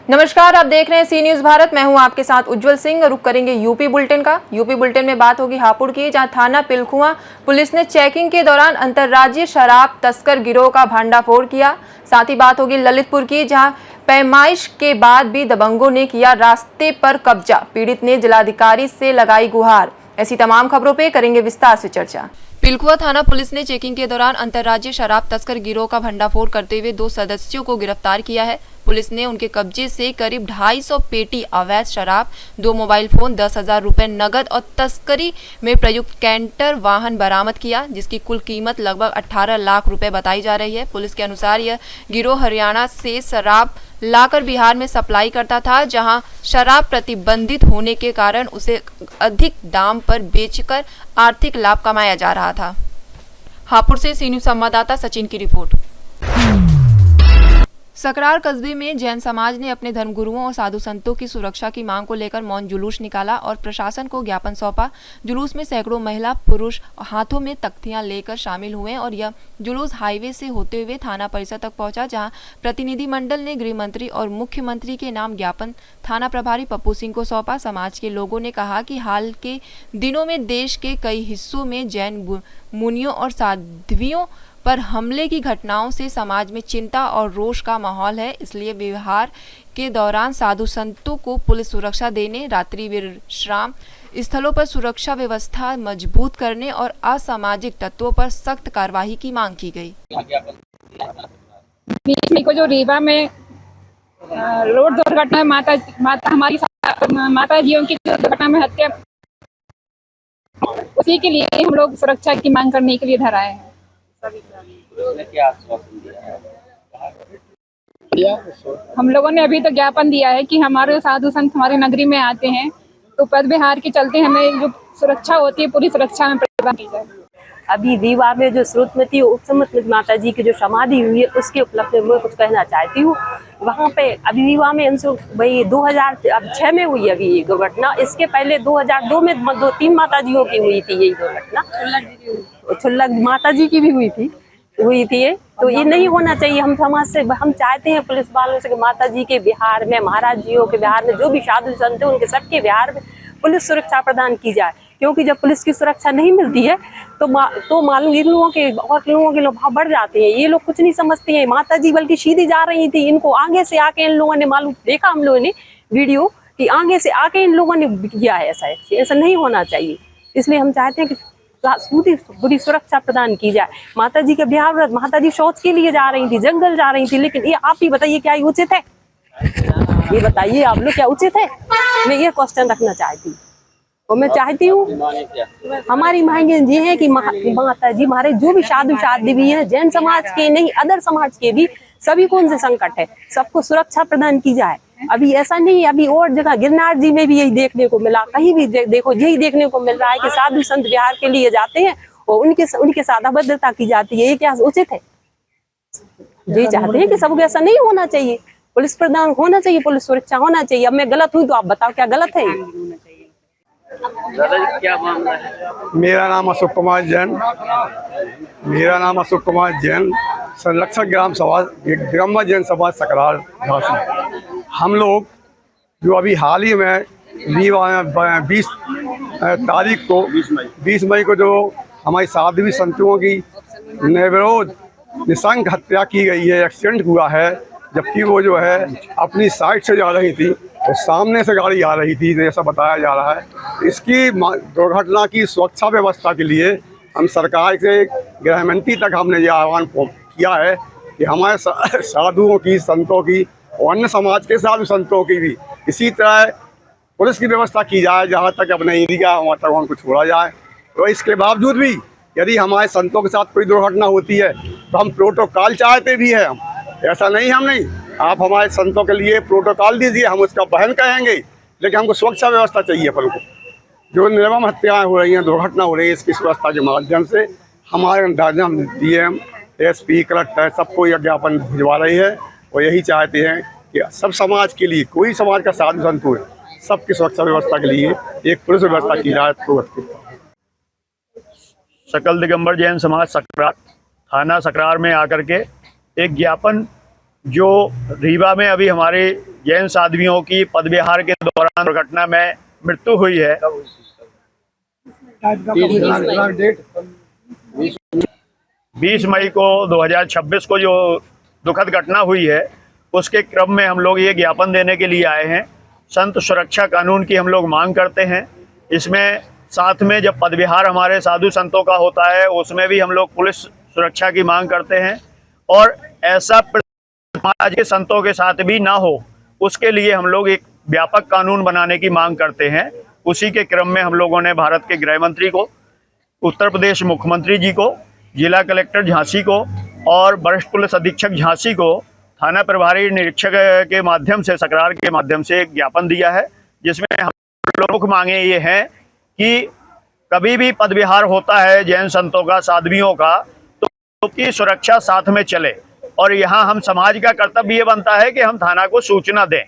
नमस्कार, आप देख रहे हैं सी न्यूज भारत। मैं हूं आपके साथ उज्जवल सिंह। रुक करेंगे यूपी बुलेटिन का। यूपी बुलेटिन में बात होगी हापुड़ की, जहां थाना पिलखुआ पुलिस ने चेकिंग के दौरान अंतर्राज्यीय शराब तस्कर गिरोह का भंडाफोड़ किया। साथ ही बात होगी ललितपुर की, जहां पैमाइश के बाद भी दबंगों ने किया रास्ते पर कब्जा। पीड़ित ने जिलाधिकारी से लगाई गुहार। ऐसी तमाम खबरों पे करेंगे विस्तार से चर्चा। पिलखुआ थाना पुलिस ने चेकिंग के दौरान अंतर्राज्यीय शराब तस्कर गिरोह का भंडाफोड़ करते हुए 2 सदस्यों को गिरफ्तार किया है। पुलिस ने उनके कब्जे से करीब 250 पेटी अवैध शराब, 2 मोबाइल फोन, 10,000 रुपए नगद और तस्करी में प्रयुक्त कैंटर वाहन बरामद किया, जिसकी कुल कीमत लगभग 18 लाख रुपए बताई जा रही है। पुलिस के अनुसार यह गिरोह हरियाणा से शराब लाकर बिहार में सप्लाई करता था, जहां शराब प्रतिबंधित होने के कारण उसे अधिक दाम पर बेचकर आर्थिक लाभ कमाया जा रहा था। हापुड़ से सी न्यूज संवाददाता सचिन की रिपोर्ट। सकरार कस्बे में जैन समाज ने अपने धर्मगुरुओं और साधु संतों की सुरक्षा की मांग को लेकर मौन जुलूस निकाला और प्रशासन को ज्ञापन सौंपा। जुलूस में सैकड़ों महिला पुरुष हाथों में तख्तियां लेकर शामिल हुए और यह जुलूस हाईवे से होते हुए थाना परिसर तक पहुंचा, जहां प्रतिनिधिमंडल ने गृह मंत्री और मुख्यमंत्री के नाम ज्ञापन थाना प्रभारी पप्पू सिंह को सौंपा। समाज के लोगों ने कहा कि हाल के दिनों में देश के कई हिस्सों में जैन मुनियों और साध्वियों पर हमले की घटनाओं से समाज में चिंता और रोष का माहौल है। इसलिए व्यवहार के दौरान साधु संतों को पुलिस सुरक्षा देने, रात्रि विश्राम स्थलों पर सुरक्षा व्यवस्था मजबूत करने और असामाजिक तत्वों पर सख्त कार्रवाई की मांग की गई। को जो रीवा में रोड दुर्घटना हमारी माता जियों की दुर्घटना में हत्या, उसी के लिए हम लोग सुरक्षा की मांग करने के लिए इधर आए हैं। हम लोगों ने अभी तो ज्ञापन दिया है कि हमारे साधु संत हमारी नगरी में आते हैं तो पद विहार के चलते हमें जो सुरक्षा होती है पूरी सुरक्षा में प्रदान की जाए। अभी रीवा में जो श्रुतमती उपसमती माता जी की जो समाधि हुई है उसके उपलक्ष्य में कुछ कहना चाहती हूँ। वहाँ पे अभी रीवा में भाई 2006 में हुई अभी ये दुर्घटना। इसके पहले 2002 में 2-3 माता जियों की हुई थी यही दुर्घटना। छुल्लक माता जी की भी हुई थी ये। तो ये नहीं होना चाहिए। हम समाज से हम चाहते हैं पुलिस वालों से कि माता जी के बिहार में, महाराज जियों के बिहार में जो भी साधु संत हैं उनके सबके बिहार में पुलिस सुरक्षा प्रदान की जाए, क्योंकि जब पुलिस की सुरक्षा नहीं मिलती है तो मालूम इन लोगों के और लोगों के लोग बढ़ जाते हैं। ये लोग कुछ नहीं समझते हैं। माता जी बल्कि सीधी जा रही थी, इनको आगे से आके इन लोगों ने मालूम देखा, हम लोगों ने वीडियो कि आगे से आके इन लोगों ने किया है। ऐसा नहीं होना चाहिए। इसलिए हम चाहते हैं कि पूरी सुरक्षा प्रदान की जाए। माता जी के बिहार, माता जी शौच के लिए जा रही थी, जंगल जा रही थी, लेकिन ये आप ही बताइए क्या ये उचित है? ये बताइए आप लोग क्या उचित है? मैं ये क्वेश्चन रखना चाहती हूँ और मैं चाहती हूँ हमारी मांगे ये है कि माता जी हमारे जो भी साधु साध्वी भी हैं, जैन समाज के नहीं अदर समाज के भी, सभी को उनसे संकट है, सबको सुरक्षा प्रदान की जाए। अभी ऐसा नहीं, अभी और जगह गिरनार जी में भी यही देखने को मिला, कहीं भी देखो यही देखने को मिल रहा है कि साधु संत बिहार के लिए जाते हैं और उनके साथ अभद्रता की जाती है। ये क्या उचित है? ये चाहते हैं कि सबको ऐसा नहीं होना चाहिए, पुलिस प्रदान होना चाहिए, पुलिस सुरक्षा होना चाहिए। अब मैं गलत हुई तो आप बताओ क्या गलत है? क्या मामला है? मेरा नाम अशोक कुमार जैन, संरक्षक ग्राम जैन समाज सकरार झांसी। हम लोग जो अभी हाल ही में 20 तारीख को 20 मई को जो हमारी साध्वी संतों की निर्विरोध निशंक हत्या की गई है, एक्सीडेंट हुआ है, जबकि वो जो है अपनी साइड से जा रही थी और सामने से गाड़ी आ रही थी, जैसा बताया जा रहा है। इसकी दुर्घटना की सुरक्षा व्यवस्था के लिए हम सरकार से गृह मंत्री तक हमने ये आह्वान किया है कि हमारे साधुओं की, संतों की और अन्य समाज के साधु संतों की भी इसी तरह पुलिस की व्यवस्था की जाए, जहाँ तक अपने एरिया वहाँ तक उनको छोड़ा जाए। तो इसके बावजूद भी यदि हमारे संतों के साथ कोई दुर्घटना होती है तो हम प्रोटोकॉल चाहते भी हैं। ऐसा नहीं हम नहीं, आप हमारे संतों के लिए प्रोटोकॉल दीजिए, हम उसका बहन कहेंगे, लेकिन हमको सुरक्षा व्यवस्था चाहिए। पर को जो निर्मम हत्याएं हो रही हैं, दुर्घटना हो रही है, इसकी व्यवस्था के माध्यम से हमारे अंदाजा हम DM, SP, कलेक्टर सबको यह ज्ञापन भिजवा रही है और यही चाहते हैं कि सब समाज के लिए, कोई समाज का साधु संत हो, सबकी सुरक्षा व्यवस्था के लिए एक पुलिस व्यवस्था की जाए तो अच्छी। सकल दिगंबर जैन समाज सकरार थाना सकरार में आकर के एक ज्ञापन जो रीवा में अभी हमारे जैन साध्वियों की पदविहार के दौरान दुर्घटना में मृत्यु हुई है, 20 मई को 2026 को जो दुखद घटना हुई है, उसके क्रम में हम लोग ये ज्ञापन देने के लिए आए हैं। संत सुरक्षा कानून की हम लोग मांग करते हैं। इसमें साथ में जब पदविहार हमारे साधु संतों का होता है, उसमें भी हम लोग पुलिस सुरक्षा की मांग करते हैं और ऐसा समाज के संतों के साथ भी ना हो, उसके लिए हम लोग एक व्यापक कानून बनाने की मांग करते हैं। उसी के क्रम में हम लोगों ने भारत के गृह मंत्री को, उत्तर प्रदेश मुख्यमंत्री जी को, जिला कलेक्टर झांसी को और वरिष्ठ पुलिस अधीक्षक झांसी को थाना प्रभारी निरीक्षक के माध्यम से, सकरार के माध्यम से एक ज्ञापन दिया है, जिसमें हम लोग मांगे ये हैं कि कभी भी पदविहार होता है जैन संतों का, साध्वियों का, तो की सुरक्षा साथ में चले। और यहाँ हम समाज का कर्तव्य ये बनता है कि हम थाना को सूचना दें।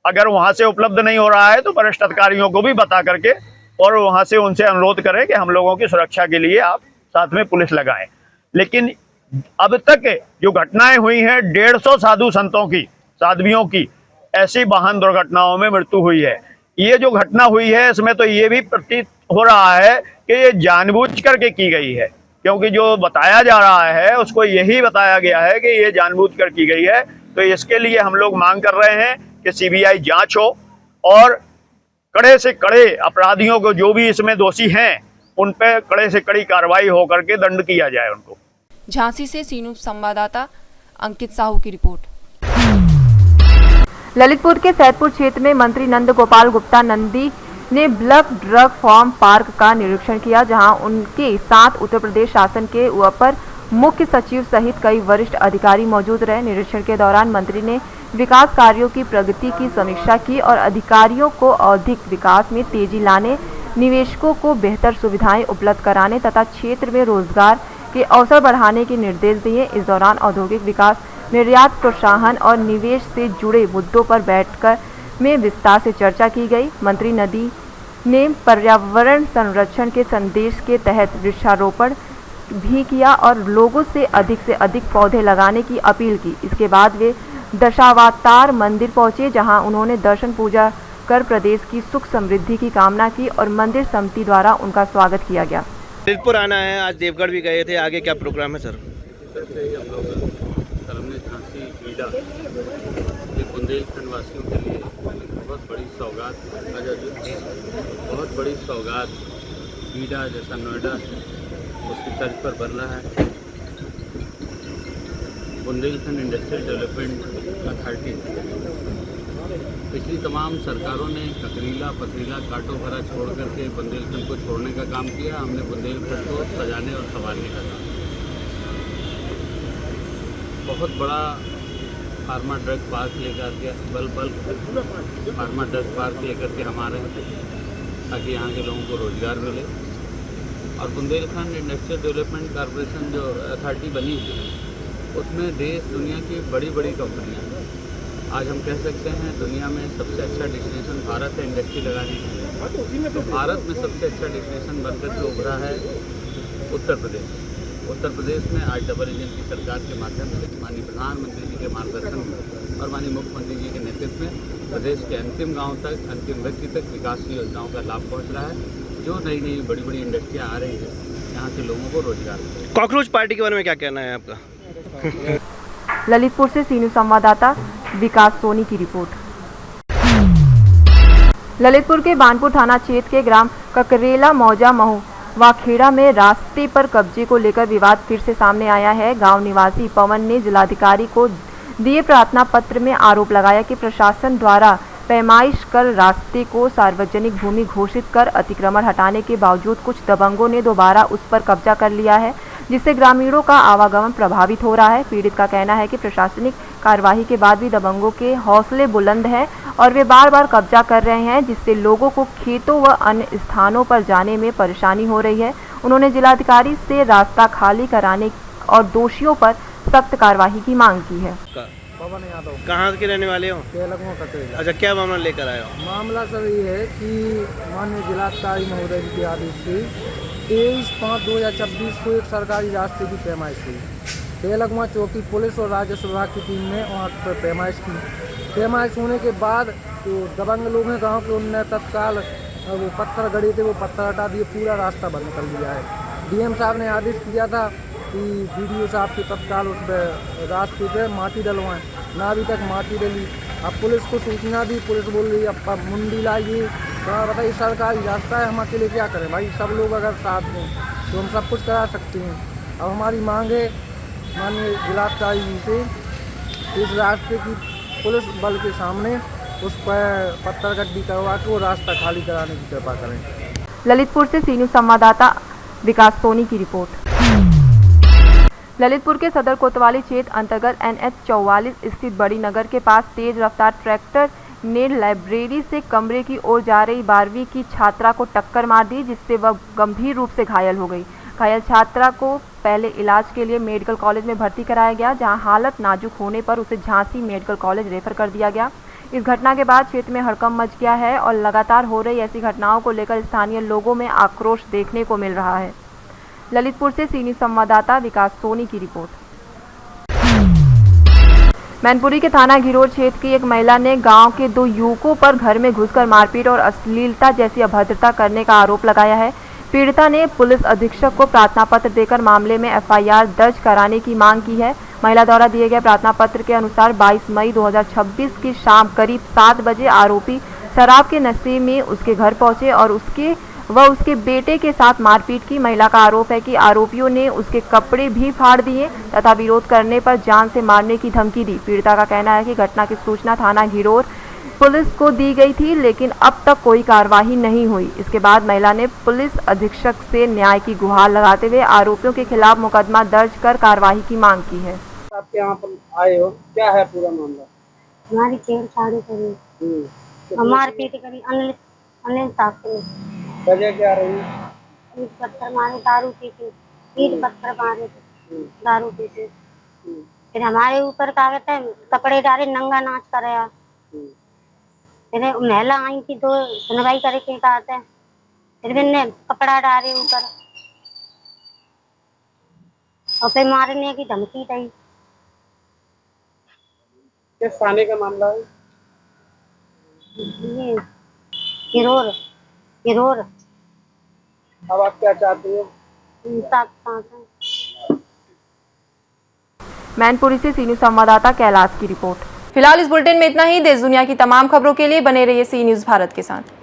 अगर वहाँ से उपलब्ध नहीं हो रहा है तो वरिष्ठ अधिकारियों को भी बता करके और वहाँ से उनसे अनुरोध करें कि हम लोगों की सुरक्षा के लिए आप साथ में पुलिस लगाएं। लेकिन अब तक जो घटनाएं हुई हैं, 150 साधु संतों की, साध्वियों की ऐसी वाहन दुर्घटनाओं में मृत्यु हुई है। ये जो घटना हुई है, इसमें तो ये भी प्रतीत हो रहा है कि ये जानबूझ करके की गई है, क्योंकि जो बताया जा रहा है उसको यही बताया गया है कि ये जानबूझ कर की गई है। तो इसके लिए हम लोग मांग कर रहे हैं कि सीबीआई जांच हो और कड़े से कड़े अपराधियों को, जो भी इसमें दोषी हैं, उन पर कड़े से कड़ी कार्रवाई हो करके दंड किया जाए उनको। झांसी से सीनू संवाददाता अंकित साहू की रिपोर्ट। ललितपुर के सैदपुर क्षेत्र में मंत्री नंद गोपाल गुप्ता नंदी ने ब्लक ड्रग फार्म पार्क का निरीक्षण किया, जहां उनके साथ उत्तर प्रदेश शासन के अपर मुख्य सचिव सहित कई वरिष्ठ अधिकारी मौजूद रहे। निरीक्षण के दौरान मंत्री ने विकास कार्यों की प्रगति की समीक्षा की और अधिकारियों को औद्योगिक विकास में तेजी लाने, निवेशकों को बेहतर सुविधाएं उपलब्ध कराने तथा क्षेत्र में रोजगार के अवसर बढ़ाने के निर्देश दिए। इस दौरान औद्योगिक विकास, निर्यात प्रोत्साहन और निवेश से जुड़े मुद्दों पर बैठकर में विस्तार से चर्चा की गई। मंत्री नदी ने पर्यावरण संरक्षण के संदेश के तहत वृक्षारोपण भी किया और लोगों से अधिक पौधे लगाने की अपील की। इसके बाद वे दशावतार मंदिर पहुंचे, जहां उन्होंने दर्शन पूजा कर प्रदेश की सुख समृद्धि की कामना की और मंदिर समिति द्वारा उनका स्वागत किया गया। ललितपुर आना है, आज देवगढ़ भी गए थे, आगे क्या प्रोग्राम है सर? बुंदेलखंड वासियों के लिए बहुत बड़ी सौगात बीडा जैसा नोएडा उसकी तर्ज पर बन रहा है। बुंदेलखंड इंडस्ट्रियल डेवलपमेंट अथॉरिटी पिछली तमाम सरकारों ने ककरीला पथरीला काटो भरा छोड़ करके बुंदेलखंड को छोड़ने का काम किया। हमने बुंदेलखंड को सजाने और संवारने का काम किया। बहुत बड़ा फार्मा ड्रग पार्क लेकर के बल्क फार्मा ड्रग पार्क लेकर के हम आ रहे थे, ताकि यहाँ के लोगों को रोजगार मिले। और बुंदेलखंड इंडस्ट्रियल डेवलपमेंट कॉरपोरेशन जो अथॉरिटी बनी है, उसमें देश दुनिया की बड़ी बड़ी कंपनियाँ, आज हम कह सकते हैं दुनिया में सबसे अच्छा डेस्टिनेशन भारत है इंडस्ट्री लगाने के लिए। तो भारत में सबसे अच्छा डेस्टिनेशन बनकर के उभरा है उत्तर प्रदेश। उत्तर प्रदेश में आज डबल इंजन की सरकार के माध्यम से माननीय प्रधानमंत्री जी के मार्गदर्शन में और माननीय मुख्यमंत्री जी के नेतृत्व में प्रदेश के अंतिम गांव तक, अंतिम व्यक्ति तक विकास की योजनाओं का लाभ पहुंच रहा है। जो नई नई बड़ी बड़ी इंडस्ट्रियां आ रही हैं, यहाँ के लोगों को रोजगार। कॉकरोच पार्टी के बारे में क्या कहना है आपका? ललितपुर से सीनू संवाददाता विकास सोनी की रिपोर्ट। ललितपुर के बानपुर थाना क्षेत्र के ग्राम ककरेला मौजा महू वाखेड़ा में रास्ते पर कब्जे को लेकर विवाद फिर से सामने आया है। गांव निवासी पवन ने जिलाधिकारी को दिए प्रार्थना पत्र में आरोप लगाया कि प्रशासन द्वारा पैमाइश कर रास्ते को सार्वजनिक भूमि घोषित कर अतिक्रमण हटाने के बावजूद कुछ दबंगों ने दोबारा उस पर कब्जा कर लिया है, जिससे ग्रामीणों का आवागमन प्रभावित हो रहा है। पीड़ित का कहना है कि प्रशासनिक कार्यवाही के बाद भी दबंगों के हौसले बुलंद हैं और वे बार बार कब्जा कर रहे हैं, जिससे लोगों को खेतों व अन्य स्थानों पर जाने में परेशानी हो रही है। उन्होंने जिलाधिकारी से रास्ता खाली कराने और दोषियों पर सख्त कार्यवाही की मांग की है। पवन यादव। कहाँ के रहने वाले हो? केलंगवा कटेला। अच्छा, क्या मामला लेकर आए हो? मामला सर ये है कि माननीय जिलाधिकारी महोदय के आदेश से 23/5/2026 को एक सरकारी रास्ते की पैमाइश हुई। केलंगवा चौकी पुलिस और राजस्व विभाग की टीम ने वहाँ पर पैमाइश की। पैमाइश होने के बाद जो दबंग लोग हैं गाँव के, उनने तत्काल वो पत्थर गड़े थे, वो पत्थर हटा दिए, पूरा रास्ता बंद कर दिया है। डीएम साहब ने आदेश किया था कि बीडीओ साहब से तत्काल उस पर रास्ते पे माटी डलवाएं, ना अभी तक माटी डली। अब पुलिस को सूचना दी, पुलिस बोल रही है अब मुंडी लाइए। तो बताइए सरकारी रास्ता है, हम अकेले क्या करें भाई? सब लोग अगर साथ में तो हम सब कुछ करा सकते हैं। अब हमारी मांग है माननीय जिलाधिकारी जी से इस रास्ते की पुलिस बल के सामने उस पर पत्थर गड्डी करवा के वो रास्ता खाली कराने की कृपा करें। ललितपुर से सी न्यूज़ संवाददाता विकास सोनी की रिपोर्ट। ललितपुर के सदर कोतवाली क्षेत्र अंतर्गत NH 44 स्थित बड़ी नगर के पास तेज रफ्तार ट्रैक्टर ने लाइब्रेरी से कमरे की ओर जा रही 12वीं की छात्रा को टक्कर मार दी, जिससे वह गंभीर रूप से घायल हो गई। घायल छात्रा को पहले इलाज के लिए मेडिकल कॉलेज में भर्ती कराया गया, जहां हालत नाजुक होने पर उसे झांसी मेडिकल कॉलेज रेफर कर दिया गया। इस घटना के बाद क्षेत्र में हड़कंप मच गया है और लगातार हो रही ऐसी घटनाओं को लेकर स्थानीय लोगों में आक्रोश देखने को मिल रहा है। ललितपुर से सी न्यूज़ संवाददाता विकास सोनी की रिपोर्ट। मैनपुरी के थाना घिरोर क्षेत्र की एक महिला ने गांव के 2 युवकों पर घर में घुसकर मारपीट और अश्लीलता जैसी अभद्रता करने का आरोप लगाया है। पीड़िता ने पुलिस अधीक्षक को प्रार्थना पत्र देकर मामले में FIR दर्ज कराने की मांग की है। महिला द्वारा दिए गए प्रार्थना पत्र के अनुसार 22 मई 2026 की शाम करीब 7 बजे आरोपी शराब के नशे में उसके घर पहुंचे और उसके बेटे के साथ मारपीट की। महिला का आरोप है कि आरोपियों ने उसके कपड़े भी फाड़ दिए तथा विरोध करने पर जान से मारने की धमकी दी। पीड़िता का कहना है कि घटना की सूचना थाना घिरोर पुलिस को दी गई थी, लेकिन अब तक कोई कार्रवाई नहीं हुई। इसके बाद महिला ने पुलिस अधीक्षक से न्याय की गुहार लगाते हुए आरोपियों के खिलाफ मुकदमा दर्ज कर कार्रवाई की मांग की है। आपके यहाँ पर आए हो, क्या है पूरा मामला? हमारी छेड़छाड़ी करी, मारपीट करी, अनिल ठाकुर। वजह क्या रही? ईट पत्थर मारे, दारू पी के ईट पत्थर मारे थे, दारू पी के। फिर हमारे ऊपर क्या कहते हैं कपड़े डाले, नंगा नाच कराया। फिर महिला आई थी तो सुनवाई करके कहते हैं, फिर मैंने कपड़ा डाले ऊपर और फिर मारने की धमकी दी। किस थाने का मामला है? ये घिरोर। अब आप क्या चाहते हो? मैनपुरी से सी न्यूज़ संवाददाता कैलाश की रिपोर्ट। फिलहाल इस बुलेटिन में इतना ही। देश दुनिया की तमाम खबरों के लिए बने रहिए सी न्यूज़ भारत के साथ।